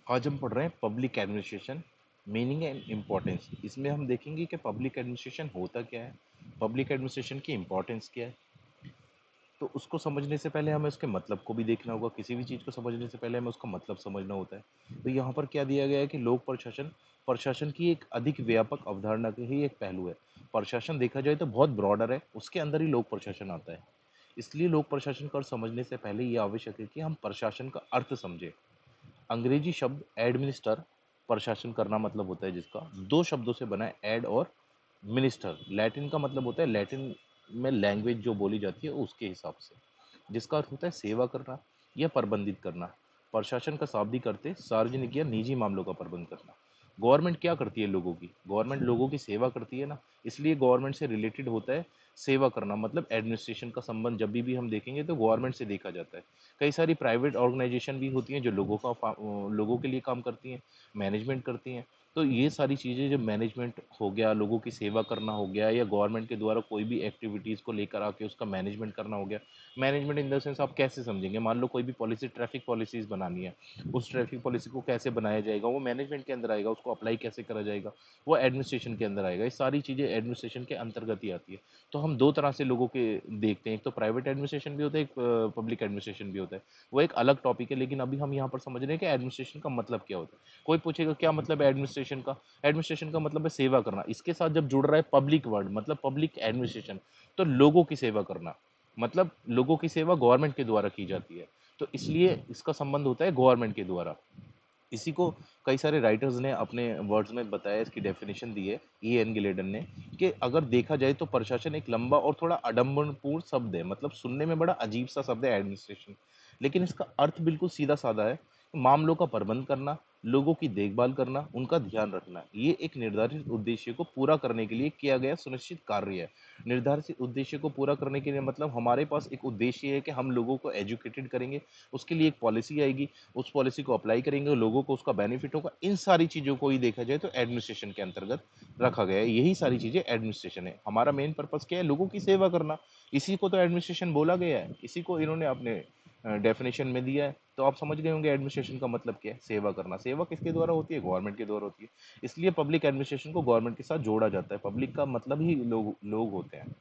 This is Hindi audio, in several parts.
आज हम पढ़ रहे हैं public administration, meaning and importance. इसमें हम देखेंगे कि पब्लिक एडमिनिस्ट्रेशन होता क्या है, पब्लिक एडमिनिस्ट्रेशन की इम्पोर्टेंस क्या है। तो उसको समझने से पहले हमें उसके मतलब को भी देखना होगा। किसी भी चीज़ को समझने से पहले हमें उसका मतलब समझना होता है। तो यहाँ पर क्या दिया गया है कि लोक प्रशासन, प्रशासन की एक अधिक व्यापक अवधारणा के ही एक पहलू है। प्रशासन देखा जाए तो बहुत ब्रॉडर है, उसके अंदर ही लोक प्रशासन आता है। इसलिए लोक प्रशासन को समझने से पहले ये आवश्यक है कि हम प्रशासन का अर्थ समझें। अंग्रेजी शब्द एडमिनिस्टर, प्रशासन करना मतलब होता है, जिसका दो शब्दों से बना है, एड और मिनिस्टर। लैटिन का मतलब होता है, लैटिन में लैंग्वेज जो बोली जाती है उसके हिसाब से, जिसका अर्थ होता है सेवा करना या प्रबंधित करना। प्रशासन का शाब्दिक अर्थ है सार्वजनिक या निजी मामलों का प्रबंध करना। गवर्नमेंट क्या करती है लोगों की? गवर्नमेंट लोगों की सेवा करती है ना, इसलिए गवर्नमेंट से रिलेटेड होता है सेवा करना। मतलब एडमिनिस्ट्रेशन का संबंध जब भी हम देखेंगे तो गवर्नमेंट से देखा जाता है। कई सारी प्राइवेट ऑर्गेनाइजेशन भी होती हैं जो लोगों के लिए काम करती हैं, मैनेजमेंट करती हैं। तो ये सारी चीज़ें, जब मैनेजमेंट हो गया, लोगों की सेवा करना हो गया, या गवर्नमेंट के द्वारा कोई भी एक्टिविटीज़ को लेकर आके उसका मैनेजमेंट करना हो गया। मैनेजमेंट इन द सेंस आप कैसे समझेंगे? मान लो कोई भी पॉलिसी, ट्रैफिक पॉलिसीज़ बनानी है, उस ट्रैफिक पॉलिसी को कैसे बनाया जाएगा, वो मैनेजमेंट के अंदर आएगा। उसको अप्लाई कैसे करा जाएगा, वो एडमिनिस्ट्रेशन के अंदर आएगा। ये सारी चीज़ें एडमिनिस्ट्रेशन के अंतर्गत ही आती है। तो हम दो तरह से लोगों के देखते हैं, एक तो प्राइवेट एडमिनिस्ट्रेशन भी होता है, एक पब्लिक एडमिनिस्ट्रेशन भी होता है। वो एक अलग टॉपिक है, लेकिन अभी हम यहाँ पर समझ रहे हैं कि एडमिनिस्ट्रेशन का मतलब क्या होता है। कोई पूछेगा क्या मतलब है एडमिनिस्ट्रेशन का? एडमिनिस्ट्रेशन का मतलब है सेवा करना। इसके साथ जब जुड़ रहा है पब्लिक वर्ड, मतलब पब्लिक एडमिनिस्ट्रेशन, तो लोगों की सेवा करना। मतलब लोगों की सेवा गवर्नमेंट के द्वारा की जाती है, तो इसलिए इसका संबंध होता है गवर्नमेंट के द्वारा। इसी को कई सारे राइटर्स ने अपने वर्ड्स में बताया, इसकी डेफिनेशन दी है ई एन गिलेडन ने, कि अगर देखा जाए तो प्रशासन एक लंबा और थोड़ा अडम्बरपूर्ण शब्द है। मतलब सुनने में बड़ा अजीब सा शब्द है एडमिनिस्ट्रेशन, लेकिन इसका अर्थ बिल्कुल सीधा साधा है। मामलों का प्रबंध करना, लोगों की देखभाल करना, उनका ध्यान रखना, ये एक निर्धारित उद्देश्य को पूरा करने के लिए किया गया सुनिश्चित कार्य है। निर्धारित उद्देश्य को पूरा करने के लिए मतलब हमारे पास एक उद्देश्य है कि हम लोगों को एजुकेटेड करेंगे, उसके लिए एक पॉलिसी आएगी, उस पॉलिसी को अप्लाई करेंगे, लोगों को उसका बेनिफिट होगा। इन सारी चीज़ों को ही देखा जाए तो एडमिनिस्ट्रेशन के अंतर्गत रखा गया है। यही सारी चीज़ें एडमिनिस्ट्रेशन है। हमारा मेन पर्पस क्या है? लोगों की सेवा करना। इसी को तो एडमिनिस्ट्रेशन बोला गया है, इसी को इन्होंने अपने डेफिनेशन में दिया है। तो आप समझ गए होंगे एडमिनिस्ट्रेशन का मतलब क्या है। सेवा करना। सेवा किसके द्वारा होती है? गवर्नमेंट के द्वारा होती है। इसलिए पब्लिक एडमिनिस्ट्रेशन को गवर्नमेंट के साथ जोड़ा जाता है। पब्लिक का मतलब ही लोग लोग होते हैं।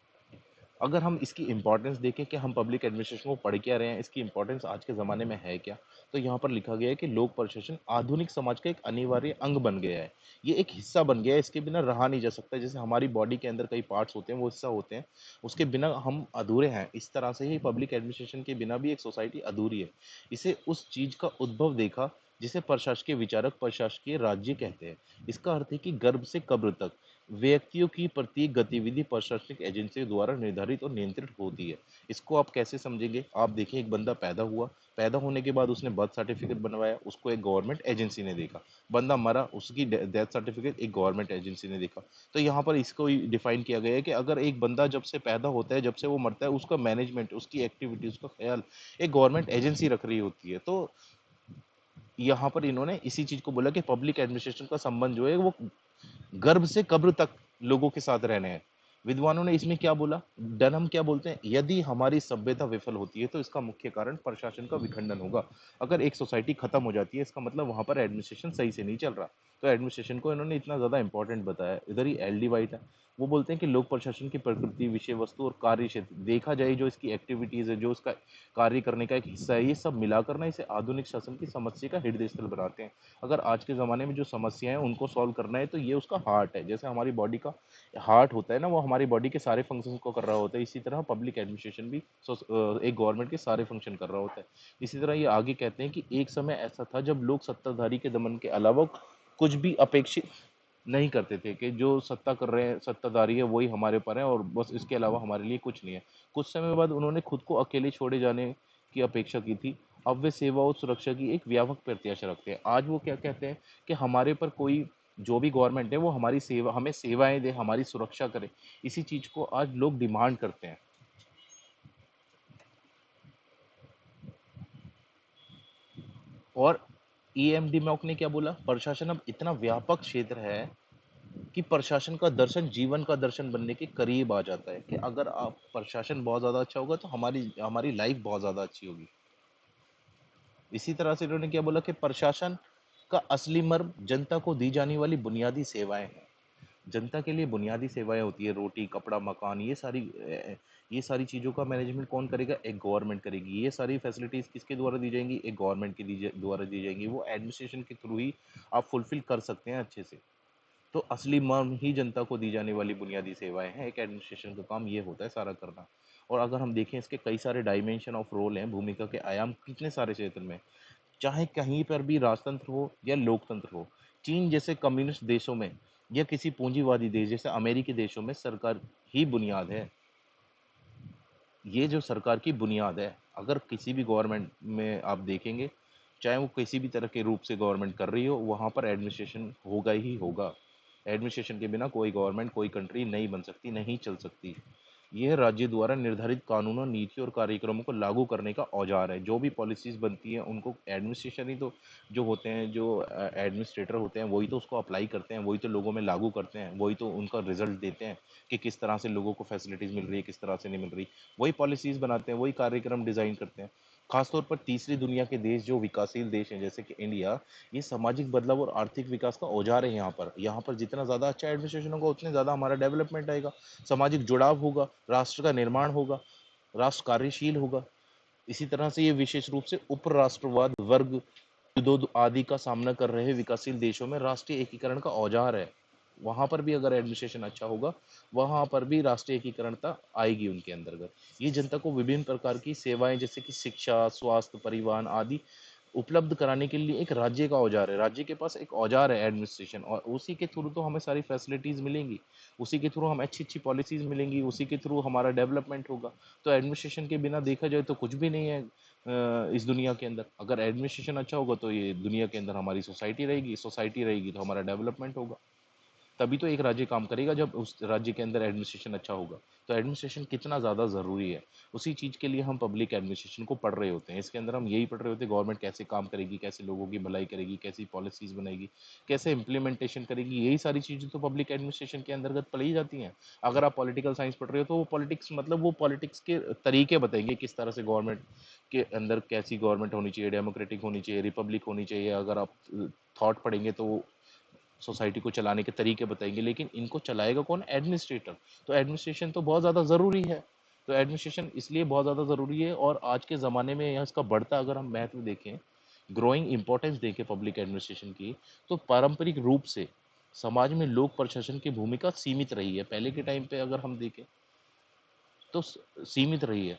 अगर हम इसकी इम्पोर्टेंस देखें कि हम पब्लिक एडमिनिस्ट्रेशन को पढ़ क्या रहे हैं, इसकी इम्पोर्टेंस आज के ज़माने में है क्या, तो यहाँ पर लिखा गया है कि लोक प्रशासन आधुनिक समाज का एक अनिवार्य अंग बन गया है। ये एक हिस्सा बन गया है, इसके बिना रहा नहीं जा सकता। जैसे हमारी बॉडी के अंदर कई पार्ट्स होते हैं, वो हिस्सा होते हैं, उसके बिना हम अधूरे हैं। इस तरह से ही पब्लिक एडमिनिस्ट्रेशन के बिना भी एक सोसाइटी अधूरी है। इसे उस चीज़ का उद्भव देखा जिसे प्रशासकीय विचारक प्रशासकीय राज्य कहते हैं। इसका अर्थ है कि गर्भ से कब्र तक व्यक्तियों की प्रत्येक गतिविधि प्रशासनिक एजेंसी द्वारा निर्धारित और नियंत्रित होती है। इसको आप कैसे समझेंगे? आप देखिए, एक बंदा पैदा हुआ, पैदा होने के बाद उसने बर्थ सर्टिफिकेट बनवाया, उसको एक गवर्नमेंट एजेंसी ने देखा। बंदा मरा, उसकी डेथ सर्टिफिकेट एक गवर्नमेंट एजेंसी ने देखा। तो यहाँ पर इसको डिफाइन किया गया है कि अगर एक बंदा जब से पैदा होता है, जब से वो मरता है, उसका मैनेजमेंट, उसकी एक्टिविटी, उसका ख्याल एक गवर्नमेंट एजेंसी रख रही होती है। तो यहाँ पर इन्होंने इसी चीज को बोला कि पब्लिक एडमिनिस्ट्रेशन का संबंध जो है वो गर्भ से कब्र तक लोगों के साथ रहने हैं। विद्वानों ने इसमें क्या बोला? डनहम क्या बोलते हैं? यदि हमारी सभ्यता विफल होती है तो इसका मुख्य कारण प्रशासन का विखंडन होगा। अगर एक सोसाइटी खत्म हो जाती है, इसका मतलब वहां पर एडमिनिस्ट्रेशन सही से नहीं चल रहा। तो एडमिनिस्ट्रेशन को इन्होंने इतना ज्यादा इंपॉर्टेंट बताया। इधर ही एल डी वाइट है, वो बोलते हैं कि लोक प्रशासन की प्रकृति, विषय वस्तु और कार्य क्षेत्र देखा जाए, जो इसकी एक्टिविटीज है, जो इसका कार्य करने का एक हिस्सा है, ये सब मिलाकर ना इसे आधुनिक शासन की समस्या का हृदय स्थल बनाते हैं। अगर आज के ज़माने में जो समस्याएं हैं उनको सॉल्व करना है तो ये उसका हार्ट है। जैसे हमारी बॉडी का हार्ट होता है ना, वो हमारी बॉडी के सारे फंक्शंस को कर रहा होता है, इसी तरह पब्लिक एडमिनिस्ट्रेशन भी एक गवर्नमेंट के सारे फंक्शन कर रहा होता है। इसी तरह ये आगे कहते हैं कि एक समय ऐसा था जब लोग सत्ताधारी के दमन के अलावा कुछ भी अपेक्षित नहीं करते थे, कि जो सत्ता कर रहे हैं, सत्ताधारी है, वही हमारे पर है और बस इसके अलावा हमारे लिए कुछ नहीं है। कुछ समय बाद उन्होंने खुद को अकेले छोड़े जाने की अपेक्षा की थी। अब वे सेवा और सुरक्षा की एक व्यापक प्रत्याशा रखते हैं। आज वो क्या कहते हैं कि हमारे पर कोई, जो भी गवर्नमेंट है वो हमारी सेवा, हमें सेवाएं दे, हमारी सुरक्षा करे। इसी चीज को आज लोग डिमांड करते हैं। और ईएमडी मॉक ने क्या बोला? प्रशासन अब इतना व्यापक क्षेत्र है कि प्रशासन का दर्शन जीवन का दर्शन बनने के करीब आ जाता है, कि अगर आप प्रशासन बहुत ज्यादा अच्छा होगा तो हमारी हमारी लाइफ बहुत ज्यादा अच्छी होगी। इसी तरह से इन्होंने क्या बोला कि प्रशासन का असली मर्म जनता को दी जाने वाली बुनियादी सेवाएं हैं। जनता के लिए बुनियादी सेवाएं होती है, रोटी, कपड़ा, मकान, ये सारी चीज़ों का मैनेजमेंट कौन करेगा? एक गवर्नमेंट करेगी। ये सारी फैसिलिटीज़ किसके द्वारा दी जाएँगी? एक गवर्नमेंट के द्वारा दी जाएँगी। वो एडमिनिस्ट्रेशन के थ्रू ही आप फुलफ़िल कर सकते हैं अच्छे से। तो असली मर्म ही जनता को दी जाने वाली बुनियादी सेवाएँ हैं। एक एडमिनिस्ट्रेशन का काम ये होता है सारा करना। और अगर हम देखें इसके कई सारे डायमेंशन ऑफ रोल हैं, भूमिका के आयाम कितने सारे क्षेत्र में। चाहे कहीं पर भी राजतंत्र हो या लोकतंत्र हो, चीन जैसे कम्युनिस्ट देशों में या किसी पूंजीवादी देश जैसे अमेरिकी देशों में सरकार ही बुनियाद है। ये जो सरकार की बुनियाद है, अगर किसी भी गवर्नमेंट में आप देखेंगे, चाहे वो किसी भी तरह के रूप से गवर्नमेंट कर रही हो, वहाँ पर एडमिनिस्ट्रेशन होगा ही होगा। एडमिनिस्ट्रेशन के बिना कोई गवर्नमेंट, कोई कंट्री नहीं बन सकती, नहीं चल सकती। यह राज्य द्वारा निर्धारित कानूनों, नीति और कार्यक्रमों को लागू करने का औजार है। जो भी पॉलिसीज़ बनती हैं, उनको एडमिनिस्ट्रेशन ही तो जो होते हैं, जो एडमिनिस्ट्रेटर होते हैं, वही तो उसको अप्लाई करते हैं, वही तो लोगों में लागू करते हैं, वही तो उनका रिज़ल्ट देते हैं कि किस तरह से लोगों को फैसिलिटीज़ मिल रही है, किस तरह से नहीं मिल रही। वही पॉलिसीज़ बनाते हैं, वही कार्यक्रम डिज़ाइन करते हैं। खासतौर पर तीसरी दुनिया के देश, जो विकासशील देश हैं जैसे कि इंडिया, ये सामाजिक बदलाव और आर्थिक विकास का औजार है यहाँ पर। यहाँ पर जितना ज़्यादा अच्छा एडमिनिस्ट्रेशन होगा, उतने ज़्यादा हमारा डेवलपमेंट आएगा, सामाजिक जुड़ाव होगा, राष्ट्र का निर्माण होगा, राष्ट्र कार्यशील होगा। इसी तरह से ये विशेष रूप से उपराष्ट्रवाद, वर्ग युद्धों आदि का सामना कर रहे विकासशील देशों में राष्ट्रीय एकीकरण का औजार है। वहाँ पर भी अगर एडमिनिस्ट्रेशन अच्छा होगा, वहाँ पर भी राष्ट्रीय एकीकरणता आएगी उनके अंतर्गत। ये जनता को विभिन्न प्रकार की सेवाएँ जैसे कि शिक्षा, स्वास्थ्य, परिवहन आदि उपलब्ध कराने के लिए एक राज्य का औजार है। राज्य के पास एक औजार है एडमिनिस्ट्रेशन, और उसी के थ्रू तो हमें सारी फैसिलिटीज़ मिलेंगी। उसी के थ्रू हमें अच्छी-अच्छी पॉलिसीज़ मिलेंगी, उसी के थ्रू हमारा डेवलपमेंट होगा। तो एडमिनिस्ट्रेशन के बिना देखा जाए तो कुछ भी नहीं है इस दुनिया के अंदर। अगर एडमिनिस्ट्रेशन अच्छा होगा तो ये दुनिया के अंदर हमारी सोसाइटी रहेगी तो हमारा डेवलपमेंट होगा। तभी तो एक राज्य काम करेगा जब उस राज्य के अंदर एडमिनिस्ट्रेशन अच्छा होगा। तो एडमिनिस्ट्रेशन कितना ज़्यादा ज़रूरी है, उसी चीज़ के लिए हम पब्लिक एडमिनिस्ट्रेशन को पढ़ रहे होते हैं। इसके अंदर हम यही पढ़ रहे होते हैं, गवर्नमेंट कैसे काम करेगी, कैसे लोगों की भलाई करेगी, कैसी पॉलिसीज़ बनाएगी, कैसे इम्प्लीमेंटेशन करेगी। यही सारी चीज़ें तो पब्लिक एडमिनिस्ट्रेशन के अंतर्गत पढ़ी जाती हैं। अगर आप पॉलिटिकल साइंस पढ़ रहे हो तो वो पॉलिटिक्स मतलब वो पॉलिटिक्स के तरीके बताएंगे, किस तरह से गवर्नमेंट के अंदर कैसी गवर्नमेंट होनी चाहिए, डेमोक्रेटिक होनी चाहिए, रिपब्लिक होनी चाहिए। अगर आप थॉट पढ़ेंगे तो वो सोसाइटी को चलाने के तरीके बताएंगे, लेकिन इनको चलाएगा कौन? एडमिनिस्ट्रेटर। तो एडमिनिस्ट्रेशन तो बहुत ज़्यादा ज़रूरी है। तो एडमिनिस्ट्रेशन इसलिए बहुत ज़्यादा ज़रूरी है, और आज के ज़माने में यह इसका बढ़ता अगर हम महत्व देखें, ग्रोइंग इंपॉर्टेंस देखें पब्लिक एडमिनिस्ट्रेशन की, तो पारंपरिक रूप से समाज में लोक प्रशासन की भूमिका सीमित रही है। पहले के टाइम पे अगर हम देखें तो सीमित रही है,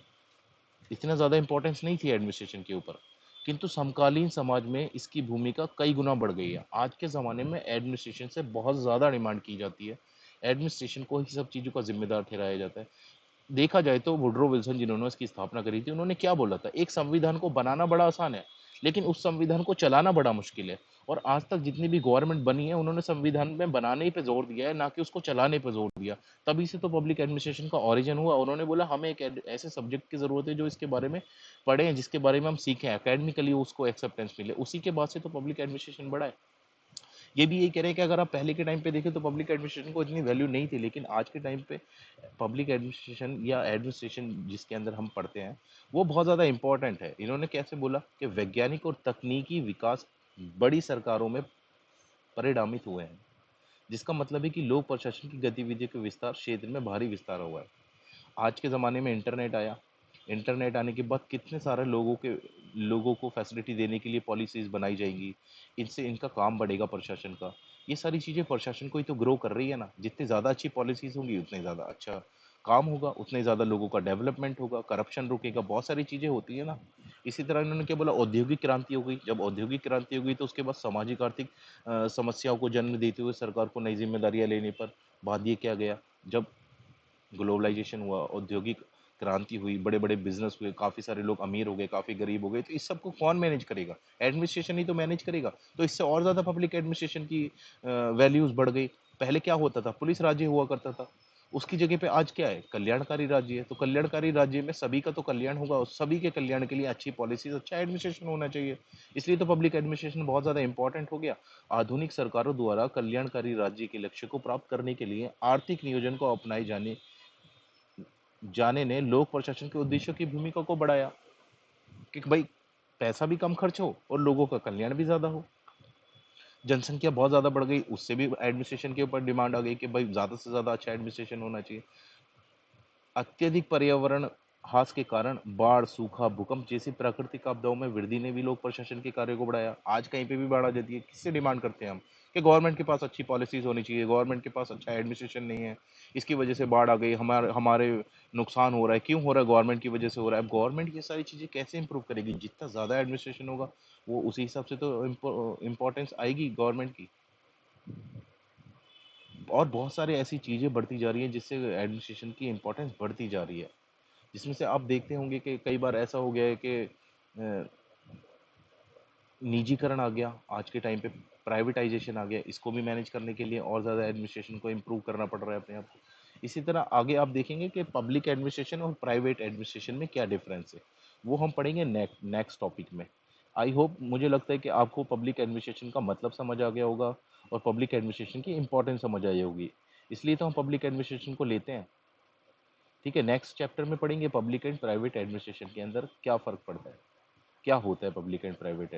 इतना ज़्यादा इंपॉर्टेंस नहीं थी एडमिनिस्ट्रेशन के ऊपर। किंतु समकालीन समाज में इसकी भूमिका कई गुना बढ़ गई है। आज के ज़माने में एडमिनिस्ट्रेशन से बहुत ज़्यादा डिमांड की जाती है। एडमिनिस्ट्रेशन को ही सब चीज़ों का ज़िम्मेदार ठहराया जाता है। देखा जाए तो वुड्रो विल्सन जिन्होंने इसकी स्थापना करी थी, उन्होंने क्या बोला था? एक संविधान को बनाना बड़ा आसान है, लेकिन उस संविधान को चलाना बड़ा मुश्किल है। और आज तक जितनी भी गवर्नमेंट बनी है, उन्होंने संविधान में बनाने पे जोर दिया है, ना कि उसको चलाने पे जोर दिया। तभी से तो पब्लिक एडमिनिस्ट्रेशन का ओरिजिन हुआ। उन्होंने बोला हमें एक ऐसे सब्जेक्ट की ज़रूरत है जो इसके बारे में पढ़ें, जिसके बारे में हम सीखें, एकेडमिकली उसको एक्सेप्टेंस मिले। उसी के बाद से तो पब्लिक एडमिनिस्ट्रेशन बढ़ा है। ये भी यही कह रहे हैं कि अगर आप पहले के टाइम पे देखें तो पब्लिक एडमिनिस्ट्रेशन को इतनी वैल्यू नहीं थी, लेकिन आज के टाइम पे पब्लिक एडमिनिस्ट्रेशन या एडमिनिस्ट्रेशन जिसके अंदर हम पढ़ते हैं, वो बहुत ज़्यादा इंपॉर्टेंट है। इन्होंने कैसे बोला कि वैज्ञानिक और तकनीकी विकास बड़ी सरकारों में परिणामित हुए हैं, जिसका मतलब है कि लोक प्रशासन की गतिविधियों के विस्तार क्षेत्र में भारी विस्तार हुआ है। आज के ज़माने में इंटरनेट आया। इंटरनेट आने के बाद कितने सारे लोगों को फैसिलिटी देने के लिए पॉलिसीज़ बनाई जाएँगी। इनसे इनका काम बढ़ेगा प्रशासन का। ये सारी चीज़ें प्रशासन को ही तो ग्रो कर रही है ना। जितनी ज़्यादा अच्छी पॉलिसीज़ होंगी, उतने ज़्यादा अच्छा काम होगा, उतने ज़्यादा लोगों का डेवलपमेंट होगा, करप्शन रुकेगा, बहुत सारी चीज़ें होती है ना। इसी तरह इन्होंने क्या बोला? औद्योगिक क्रांति हो गई। जब औद्योगिक क्रांति हो गई तो उसके बाद सामाजिक आर्थिक समस्याओं को जन्म देते हुए सरकार को नई ज़िम्मेदारियाँ लेने पर बाध्य किया गया। जब ग्लोबलाइजेशन हुआ, औद्योगिक क्रांति हुई, बड़े-बड़े बिज़नेस हुए, काफ़ी सारे लोग अमीर हो गए, काफ़ी गरीब हो गए, तो इस सबको कौन मैनेज करेगा? एडमिनिस्ट्रेशन ही तो मैनेज करेगा। तो इससे और ज़्यादा पब्लिक एडमिनिस्ट्रेशन की वैल्यूज़ बढ़ गई। पहले क्या होता था? पुलिस राज्य हुआ करता था। उसकी जगह पे आज क्या है? कल्याणकारी राज्य है। तो कल्याणकारी राज्य में सभी का तो कल्याण होगा, और सभी के कल्याण के लिए अच्छी पॉलिसीज़, अच्छा एडमिनिस्ट्रेशन होना चाहिए। इसलिए तो पब्लिक एडमिनिस्ट्रेशन बहुत ज़्यादा इंपॉर्टेंट हो गया। आधुनिक सरकारों द्वारा कल्याणकारी राज्य के लक्ष्य को प्राप्त करने के लिए आर्थिक नियोजन को अपनाए जाने ने लोक प्रशासन के उद्देश्यों की भूमिका को बढ़ाया, कि भाई पैसा भी कम खर्च हो और लोगों का कल्याण भी ज्यादा हो। जनसंख्या बहुत ज़्यादा बढ़ गई, उससे भी एडमिनिस्ट्रेशन के ऊपर डिमांड आ गई कि भाई ज़्यादा से ज़्यादा अच्छा एडमिनिस्ट्रेशन होना चाहिए। अत्यधिक पर्यावरण ह्रास के कारण बाढ़, सूखा, भूकंप जैसी प्राकृतिक आपदाओं में वृद्धि ने भी लोक प्रशासन के कार्य को बढ़ाया। आज कहीं पे भी बाढ़ आ जाती है, किससे डिमांड करते हैं हम? कि गवर्नमेंट के पास अच्छी पॉलिसीज़ होनी चाहिए, गवर्नमेंट के पास अच्छा एडमिनिस्ट्रेशन नहीं है, इसकी वजह से बाढ़ आ गई, हमारे हमारे नुकसान हो रहा है, क्यों हो रहा है? गवर्नमेंट की वजह से हो रहा है। अब गवर्नमेंट ये सारी चीज़ें कैसे इम्प्रूव करेगी? जितना ज़्यादा एडमिनिस्ट्रेशन होगा, वो उसी हिसाब से तो इम्पोर्टेंस आएगी गवर्नमेंट की। और बहुत सारी ऐसी चीज़ें बढ़ती जा रही हैं जिससे एडमिनिस्ट्रेशन की इम्पोर्टेंस बढ़ती जा रही है। जिसमें से आप देखते होंगे कि कई बार ऐसा हो गया है कि निजीकरण आ गया आज के टाइम पे, प्राइवेटाइजेशन आ गया, इसको भी मैनेज करने के लिए और ज़्यादा एडमिनिस्ट्रेशन को इम्प्रूव करना पड़ रहा है अपने आप को। इसी तरह आगे आप देखेंगे कि पब्लिक एडमिनिस्ट्रेशन और प्राइवेट एडमिनिस्ट्रेशन में क्या डिफरेंस है, वो हम पढ़ेंगे नेक्स्ट टॉपिक में। आई होप, मुझे लगता है कि आपको पब्लिक एडमिनिस्ट्रेशन का मतलब समझ आ गया होगा और पब्लिक एडमिनिस्ट्रेशन की इंपॉर्टेंस समझ आई होगी, इसलिए तो हम पब्लिक एडमिनिस्ट्रेशन को लेते हैं। ठीक है, नेक्स्ट चैप्टर में पढ़ेंगे पब्लिक एंड प्राइवेट एडमिनिस्ट्रेशन के अंदर क्या फ़र्क पड़ता है, क्या होता है पब्लिक एंड प्राइवेट